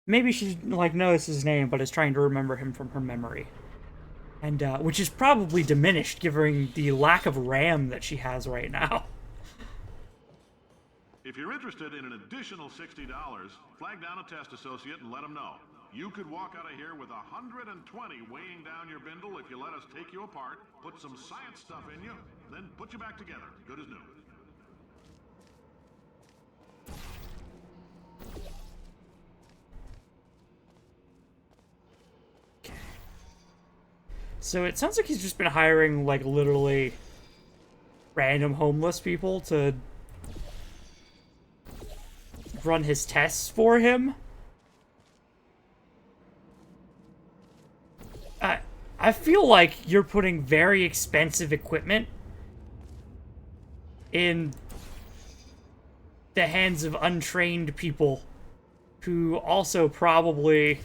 maybe she like knows his name, but is trying to remember him from her memory, and which is probably diminished given the lack of RAM that she has right now. If you're interested in an additional $60, flag down a test associate and let them know. You could walk out of here with 120 weighing down your bindle if you let us take you apart, put some science stuff in you, then put you back together, good as new. So it sounds like he's just been hiring like literally random homeless people to run his tests for him. I I feel like you're putting very expensive equipment in the hands of untrained people who also probably,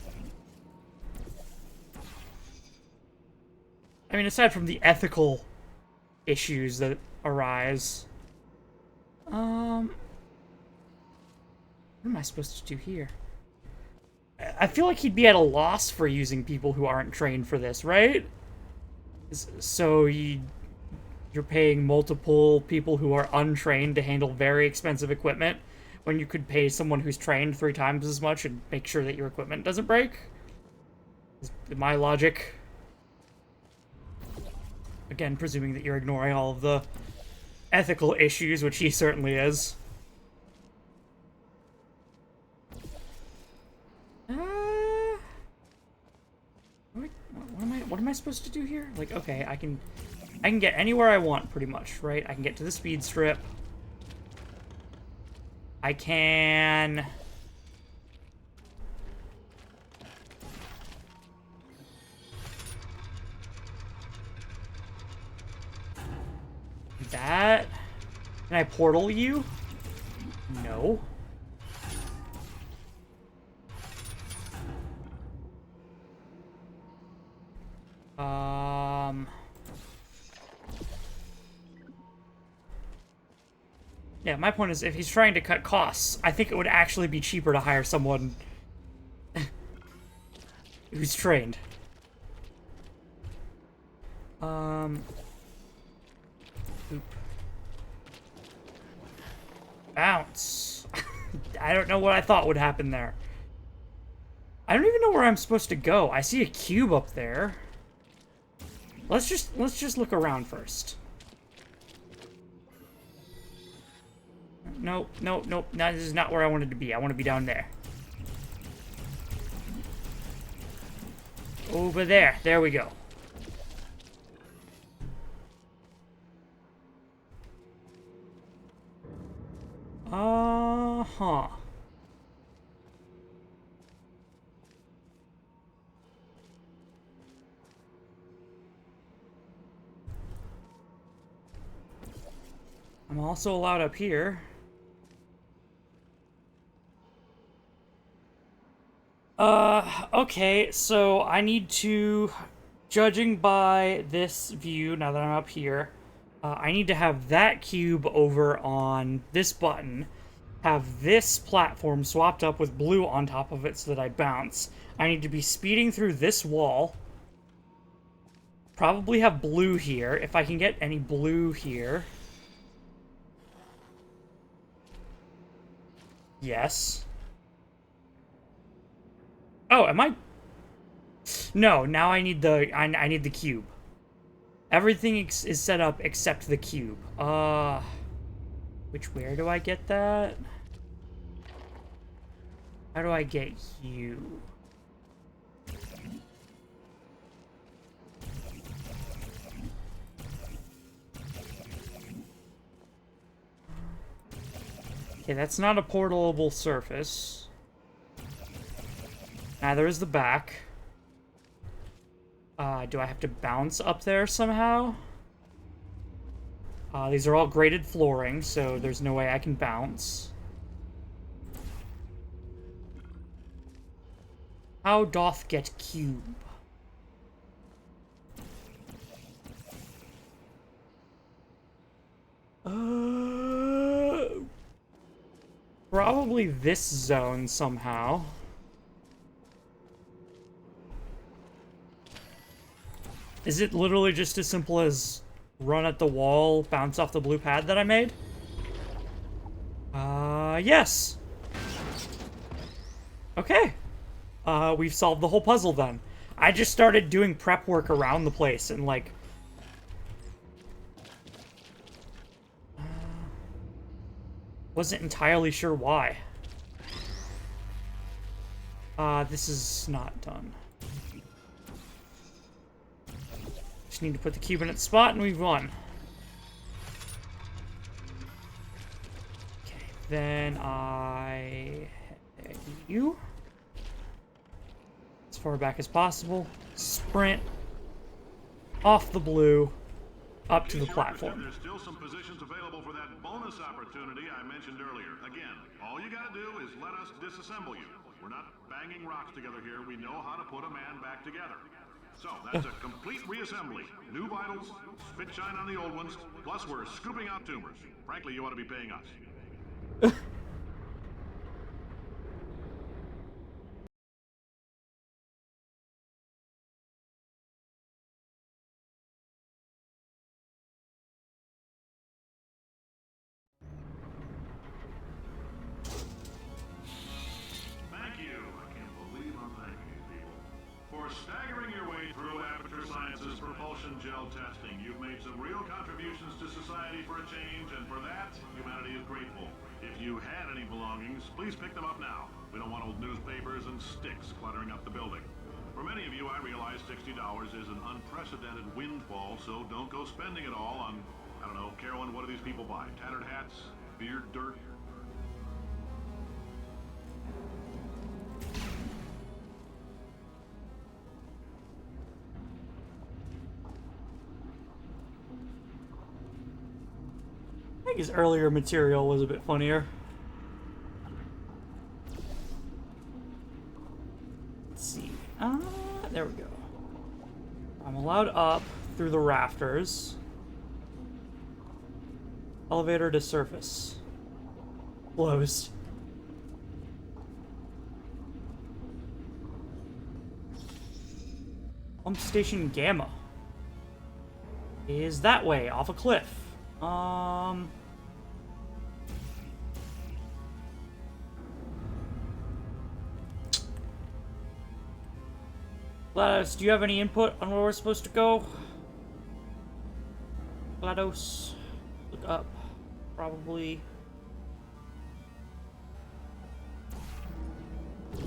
I mean, aside from the ethical issues that arise, what am I supposed to do here? I feel like he'd be at a loss for using people who aren't trained for this, right? So you're paying multiple people who are untrained to handle very expensive equipment when you could pay someone who's trained 3 times as much and make sure that your equipment doesn't break? Is my logic. Again, presuming that you're ignoring all of the ethical issues, which he certainly is. What am I supposed to do here? Like, okay, I can get anywhere I want pretty much, right? I can get to the speed strip. I can that. Can I portal you? No. Um Yeah, my point is if he's trying to cut costs, I think it would actually be cheaper to hire someone who's trained. Oop. Bounce. I don't know what I thought would happen there. I don't even know where I'm supposed to go. I see a cube up there. Let's just look around first. Nope, nope, nope. No, this is not where I wanted to be. I want to be down there. Over there. There we go. Uh-huh. I'm also allowed up here. Okay, so I need to, judging by this view, now that I'm up here, I need to have that cube over on this button, have this platform swapped up with blue on top of it so that I bounce. I need to be speeding through this wall, probably have blue here, if I can get any blue here. Yes. Oh, am I? No, now I need I need the cube. Everything is set up except the cube. Where do I get that? How do I get you? Okay, that's not a portable surface. Neither is the back. Do I have to bounce up there somehow? These are all graded flooring, so there's no way I can bounce. How doth get cube? Probably this zone somehow. Is it literally just as simple as run at the wall, bounce off the blue pad that I made? Yes. Okay. We've solved the whole puzzle then. I just started doing prep work around the place and, like... wasn't entirely sure why. This is not done. Just need to put the cube in its spot and we've won. Okay, then I... you... as far back as possible. Sprint off the blue up to the platform. There's still some positions available for that bonus opportunity I mentioned earlier. Again, all you gotta do is let us disassemble you. We're not banging rocks together here. We know how to put a man back together. So that's a complete reassembly. New vitals, spit shine on the old ones, plus we're scooping out tumors. Frankly, you ought to be paying us. Staggering your way through Aperture Science's propulsion gel testing, you've made some real contributions to society for a change, and for that, humanity is grateful. If you had any belongings, please pick them up now. We don't want old newspapers and sticks cluttering up the building. For many of you, I realize $60 is an unprecedented windfall, so don't go spending it all on, I don't know, Carolyn, what do these people buy? Tattered hats? Beard dirt? I think his earlier material was a bit funnier. Let's see. There we go. I'm allowed up through the rafters. Elevator to surface. Closed. Pump station Gamma is that way, off a cliff. GLaDOS, do you have any input on where we're supposed to go? GLaDOS, look up. Probably.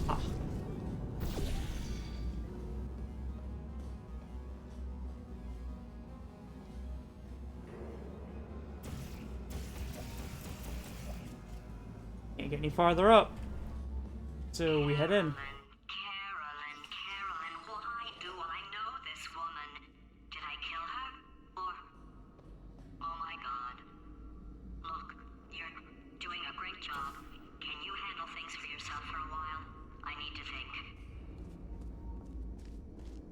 Ah. Can't get any farther up. So we head in.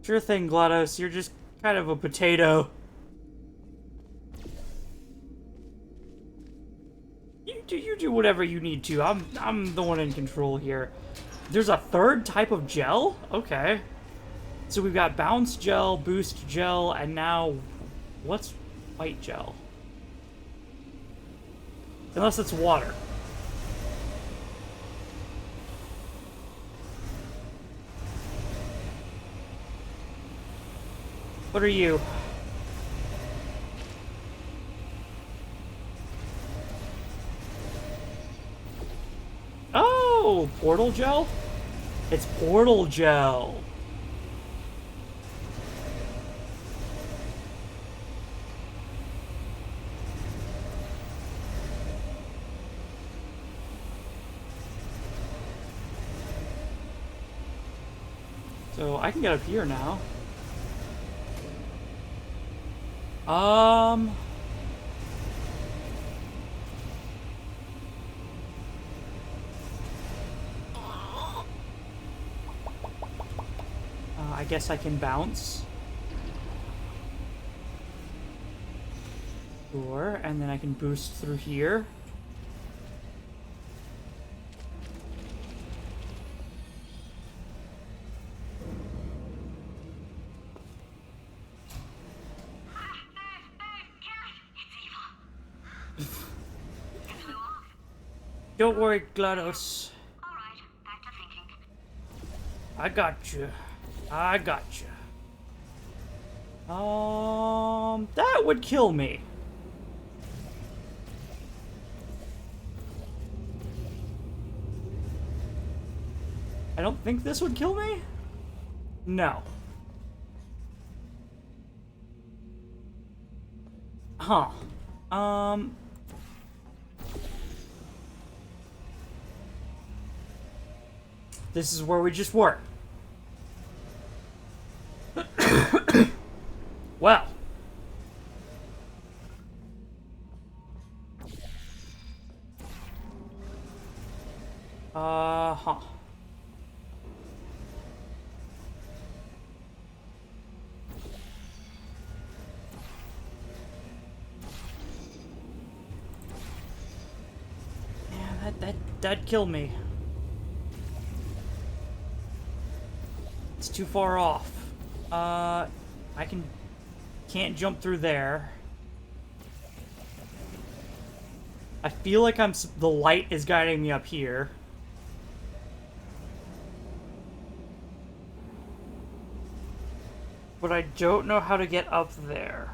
Sure thing, GLaDOS. You're just kind of a potato. You do whatever you need to. I'm the one in control here. There's a third type of gel? Okay. So we've got bounce gel, boost gel, and now what's white gel? Unless it's water. What are you? Oh, portal gel? It's portal gel. So I can get up here now. I guess I can bounce. Sure, and then I can boost through here. Don't worry, GLaDOS. All right, back to thinking. I got you. I got you. That would kill me. I don't think this would kill me? No. Huh. This is where we just were. Well. Huh. Yeah, that'd kill me. It's too far off. I can't jump through there. I feel like the light is guiding me up here. But I don't know how to get up there.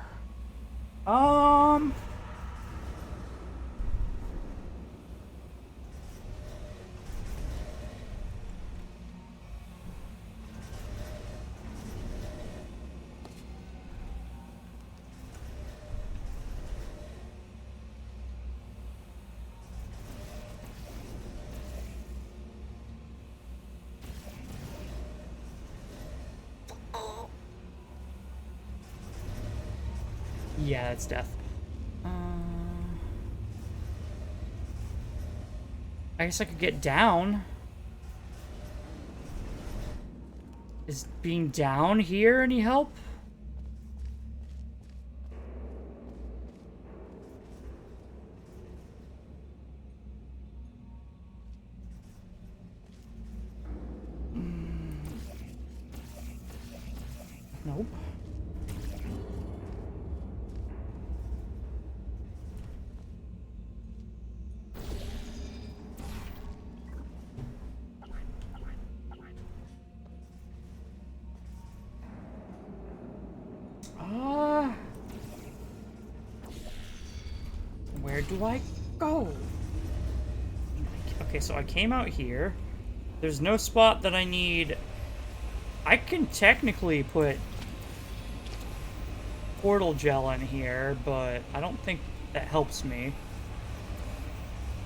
Yeah, that's death. I guess I could get down. Is being down here any help? Nope. Where do I go? Okay, so I came out here. There's no spot that I need. I can technically put portal gel in here, but I don't think that helps me.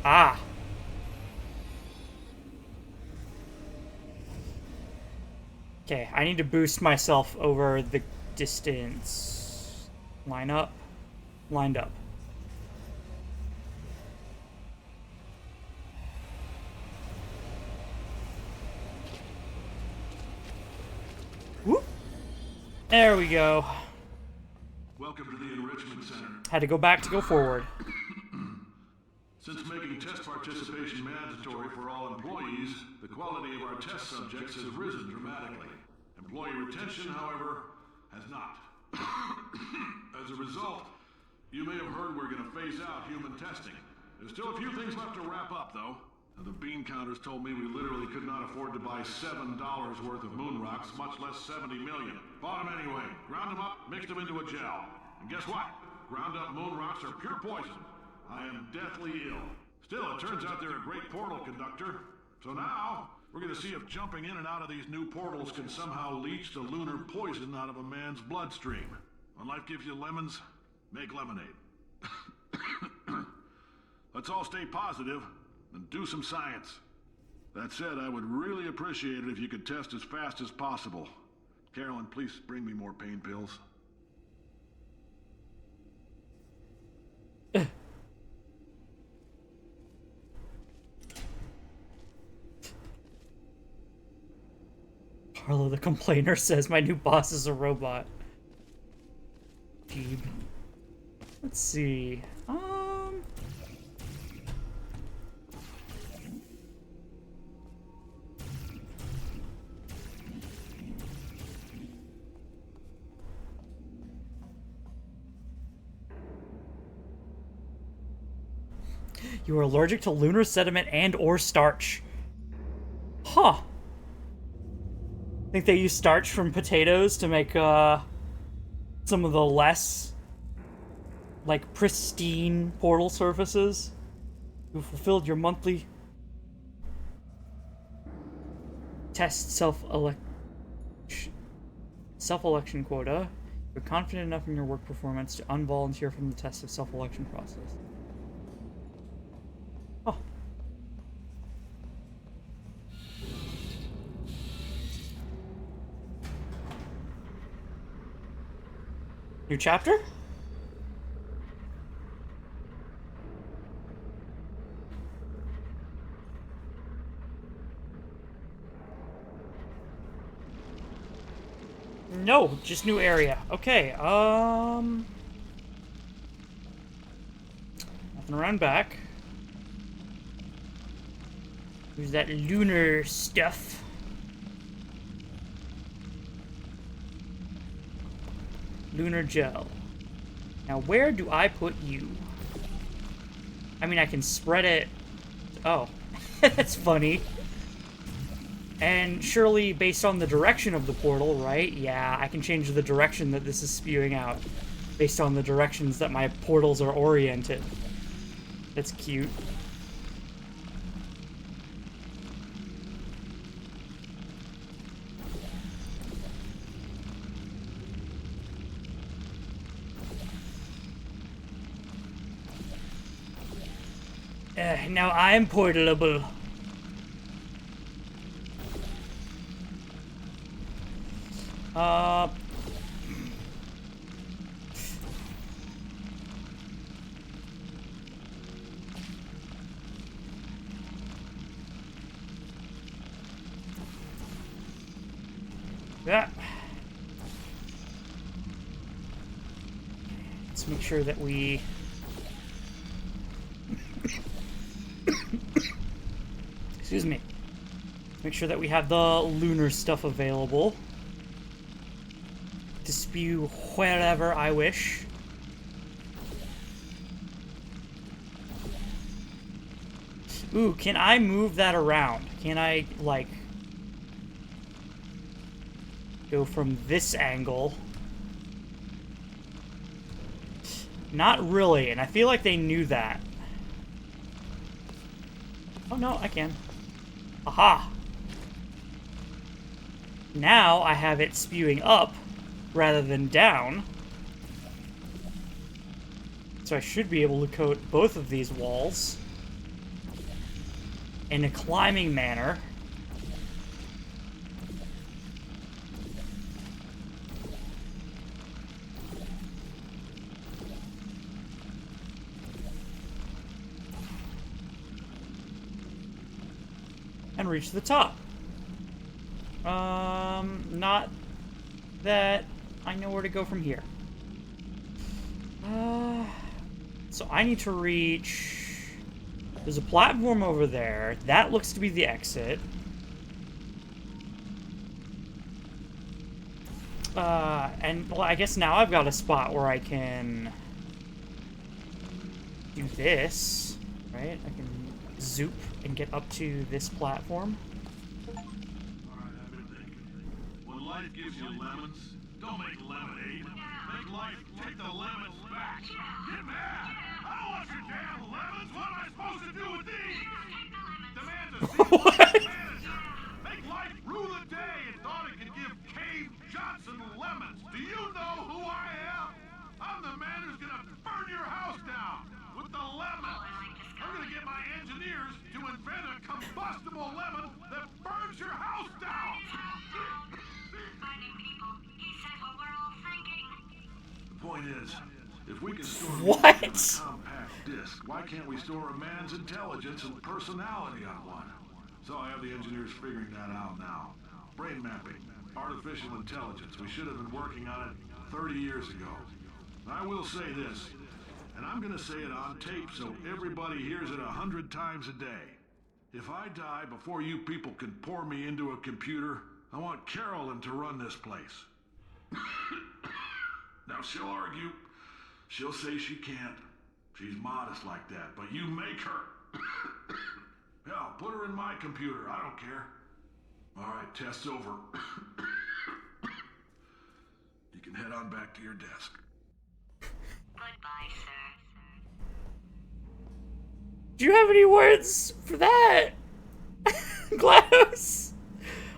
Ah! Okay, I need to boost myself over the distance. Line up. Lined up. Whoop! There we go. Welcome to the Enrichment Center. Had to go back to go forward. Since making test participation mandatory for all employees, the quality of our test subjects has risen dramatically. Employee retention, however, has not. As a result, you may have heard we're going to phase out human testing. There's still a few things left to wrap up, though. The bean counters told me we literally could not afford to buy $7 worth of moon rocks, much less 70 million. Bought them anyway, ground them up, mixed them into a gel. And guess what? Ground up moon rocks are pure poison. I am deathly ill. Still, it turns out they're a great portal conductor. So now, we're gonna see if jumping in and out of these new portals can somehow leach the lunar poison out of a man's bloodstream. When life gives you lemons, make lemonade. Let's all stay positive and do some science. That said, I would really appreciate it if you could test as fast as possible. Carolyn, please bring me more pain pills. Harlow the Complainer says my new boss is a robot. Jeeb. Let's see. You are allergic to lunar sediment and or starch. Huh. Think they use starch from potatoes to make some of the less like pristine portal surfaces. You fulfilled your monthly test self-election quota. You're confident enough in your work performance to unvolunteer from the test of self-election process. Oh. New chapter? No, just new area. Okay, nothing around back. There's that lunar stuff. Lunar gel. Now, where do I put you? I mean, I can spread it. Oh, that's funny. And surely, based on the direction of the portal, right? Yeah, I can change the direction that this is spewing out based on the directions that my portals are oriented. That's cute. Now I'm portalable. Yeah. Let's make sure that we... Excuse me. Make sure that we have the lunar stuff available to spew wherever I wish. Ooh, can I move that around? Can I, like, go from this angle? Not really, and I feel like they knew that. Oh no, I can. Aha! Now I have it spewing up rather than down. So I should be able to coat both of these walls in a climbing manner. And reach the top. Not that I know where to go from here. So I need to reach... There's a platform over there. That looks to be the exit. And, well, I guess now I've got a spot where I can do this, right? I can zoop and get up to this platform. When life gives you lemons, don't make lemonade. Make life take the lemons back. Get mad! I don't want your damn lemons! What am I supposed to do with these? Demand to see the manager. Make life rue the day and thought it could give Cave Johnson lemons. Do you know who I am? I'm the man who's gonna burn your house down with the lemons. I'm gonna get my engineers to invent a combustible lemon that burns your house down. Finding people. He said what we're all thinking. The point is, if we can store What? music on a compact disc, why can't we store a man's intelligence and personality on one? So I have the engineers figuring that out now. Brain mapping, artificial intelligence. We should have been working on it 30 years ago. I will say this, and I'm gonna say it on tape so everybody hears it 100 times a day. If I die before you people can pour me into a computer, I want Carolyn to run this place. Now she'll argue. She'll say she can't. She's modest like that, but you make her. Hell, put her in my computer. I don't care. All right, test's over. You can head on back to your desk. Goodbye, sir. Do you have any words for that? GLaDOS?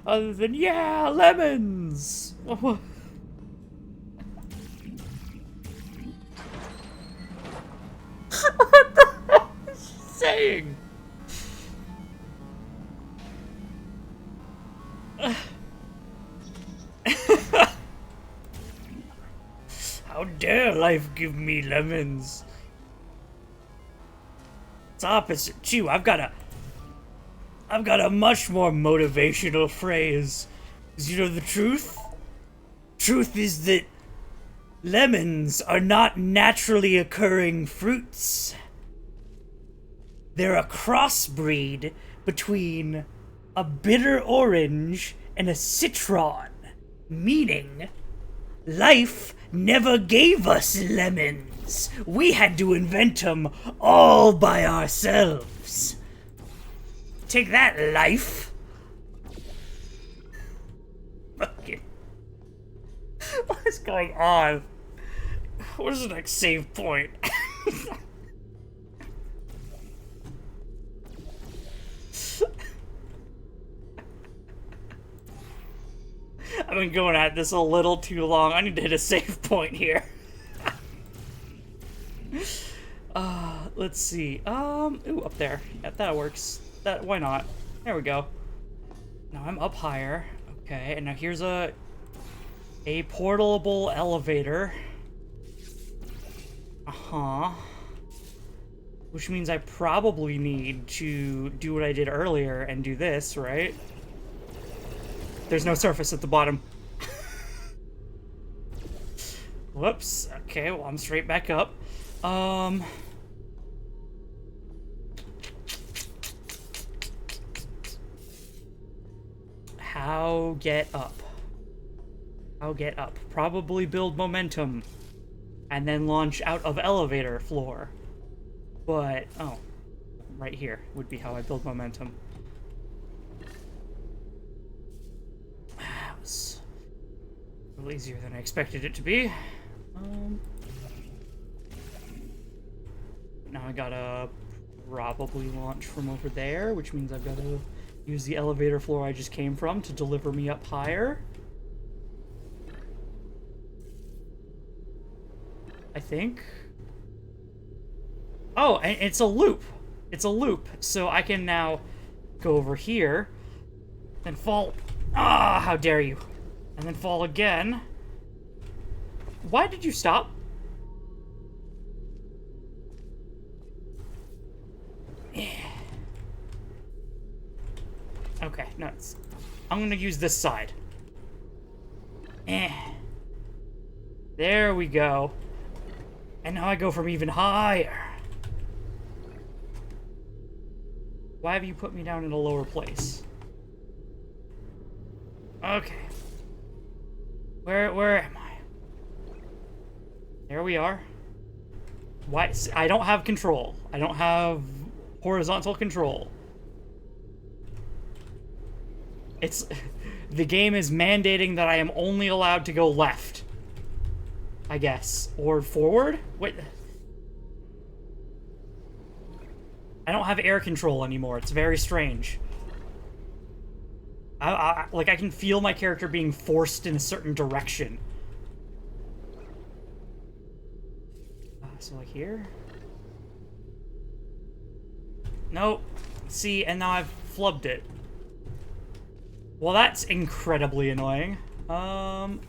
Other than, yeah, lemons. What the hell is she saying? How dare life give me lemons? It's opposite you. I've got a much more motivational phrase. 'Cause you know the truth? Truth is that lemons are not naturally occurring fruits. They're a crossbreed between a bitter orange and a citron, meaning life never gave us lemons. We had to invent them all by ourselves. Take that, life. Fucking. What is going on? What is the next save point? I've been going at this a little too long. I need to hit a save point here. Let's see. Ooh, up there. Yeah, that works. Why not? There we go. Now I'm up higher. Okay, and now here's a portable elevator. Which means I probably need to do what I did earlier and do this, right? There's no surface at the bottom. Whoops. Okay, well, I'm straight back up. How get up? How get up? Probably build momentum. And then launch out of elevator floor. But, oh. Right here would be how I build momentum. That was a little easier than I expected it to be. Now I gotta probably launch from over there, which means I've gotta use the elevator floor I just came from to deliver me up higher. I think. Oh, and it's a loop. It's a loop. So I can now go over here, then fall. Ah, how dare you. And then fall again. Why did you stop? Okay, no, I'm gonna use this side. There we go. And now I go from even higher. Why have you put me down in a lower place? Okay. Where am I? There we are. Why? I don't have control. I don't have horizontal control. It's... The game is mandating that I am only allowed to go left. I guess. Or forward? Wait. I don't have air control anymore. It's very strange. Like, I can feel my character being forced in a certain direction. So, like, here? Nope. See, and now I've flubbed it. Well, that's incredibly annoying. And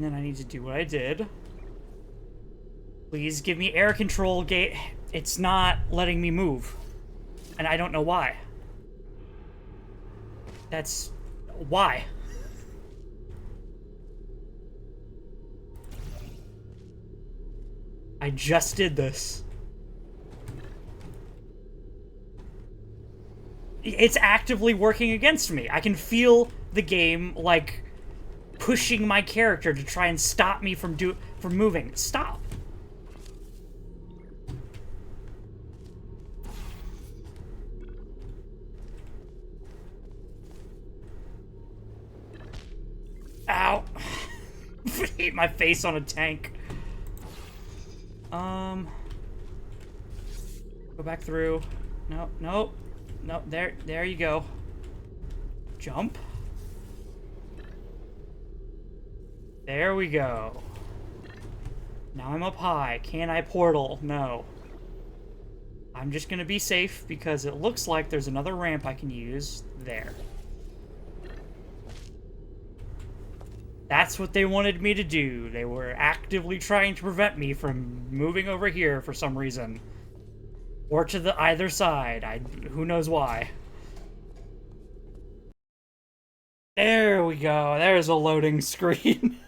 then I need to do what I did. Please give me air control gate. It's not letting me move. And I don't know why. That's... why? I just did this. It's actively working against me. I can feel the game, like, pushing my character to try and stop me from moving. Stop. Ow. Hit my face on a tank. Go back through. No, no. No, there you go. Jump. There we go. Now I'm up high. Can I portal? No. I'm just gonna be safe because it looks like there's another ramp I can use. There. That's what they wanted me to do. They were actively trying to prevent me from moving over here for some reason. Or to the either side. Who knows why. There we go. There's a loading screen.